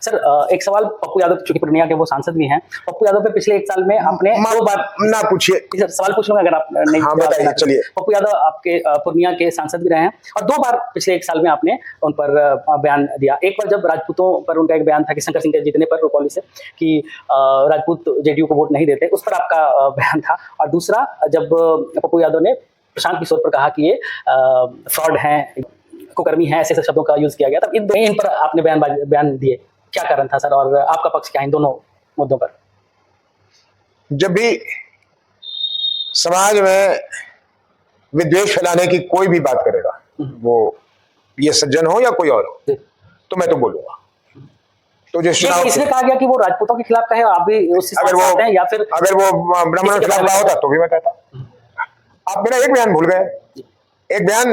Sir एक सवाल, पप्पू यादव चूंकि पूर्णिया के वो सांसद भी हैं, पप्पू यादव पे पिछले 1 साल में आपने 2 बार ना पूछिए सर, सवाल पूछ लूंगा अगर आप नहीं। हाँ बताइए, चलिए। पप्पू यादव आपके पूर्णिया के सांसद भी रहे हैं और 2 बार पिछले 1 साल में आपने उन पर बयान दिया। एक बार जब राजपूतों पर उनका एक बयान था कि शंकर सिंह के जीतने पर रुपौली से कि राजपूत जेडीयू को वोट नहीं देते, उस पर आपका बयान था। और दूसरा जब पप्पू यादव ने प्रशांत किशोर पर कहा कि ये फ्रॉड हैं, कुकर्मी हैं, ऐसे शब्दों का यूज किया गया, तब इन पर आपने बयान दिए, क्या कारण था सर और आपका पक्ष क्या है इन दोनों मुद्दों पर? जब भी समाज में विद्वेष फैलाने की कोई भी बात करेगा, वो ये सज्जन हो या कोई और हो, तो मैं तो बोलूंगा। तो जो इसलिए कहा गया कि वो राजपूतों के खिलाफ कहे, आप भी उस अगर हैं, या फिर अगर वो ब्राह्मणों के खिलाफ होता तो भी मैं कहता। आप मेरा एक बयान भूल गए। एक बयान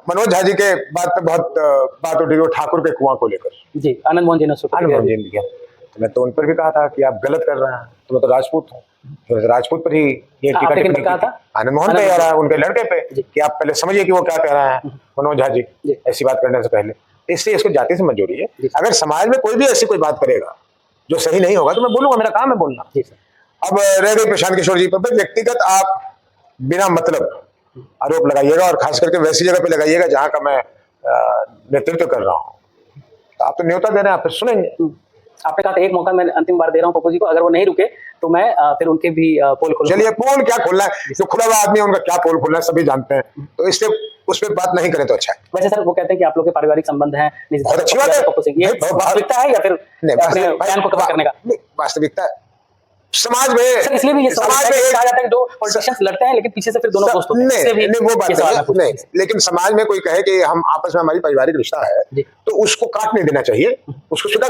मनोज झा जी के बात पे बहुत बात उठी, वो ठाकुर के कुआं को लेकर। जी, आनंद मोहन जी ने दिया, तो मैं तो उन पर भी कहा था कि आप गलत कर रहे हैं, तो मैं तो राजपूत हूँ, तो राजपूत पर ही ये टीका टिप्पणी कहा था आनंद मोहन पे और उनके लड़के पे कि आप पहले समझिए कि वो क्या कह रहे हैं मनोज झा जी ऐसी बात करने से पहले। इसलिए इसको जाति से मत जोड़िए। अगर समाज में कोई भी ऐसी कोई बात करेगा जो सही नहीं होगा तो मैं बोलूंगा, मेरा काम है बोलना। अब रह गई प्रशांत किशोर जी पर, व्यक्तिगत आप बिना मतलब आरोप लगाइएगा और खास करके वैसी जगह पे लगाइएगा जहां का मैं नेतृत्व कर रहा हूँ। तो आप तो न्योता दे रहे हैं, आप फिर सुनेंगे। आपने कहा था एक मौका मैं अंतिम बार दे रहा हूँ पप्पू जी को, अगर वो नहीं रुके तो मैं फिर उनके भी पोल खोलूंगा। चलिए, पोल क्या खोलना है, जो खुला हुआ आदमी है उनका क्या पोल खोलना है सभी जानते हैं, तो इसलिए उस पर बात नहीं करें तो अच्छा है। वैसे सर वो कहते हैं कि आप लोग के पारिवारिक संबंध हैं, बहुत अच्छी बात है। पप्पू सिंह, ये वास्तविकता है या फिर अपने बयान को कवर करने का? वास्तविकता समाज में सर, इसलिए भी ये समाज में कहा जाता है कि दो पॉलिटिशियंस लड़ते हैं लेकिन पीछे से फिर दोनों दोस्त होते हैं। नहीं वो बात नहीं, लेकिन समाज में कोई कहे कि हम आपस में हमारी पारिवारिक रिश्ता है तो उसको काट नहीं देना चाहिए, उसको सुधार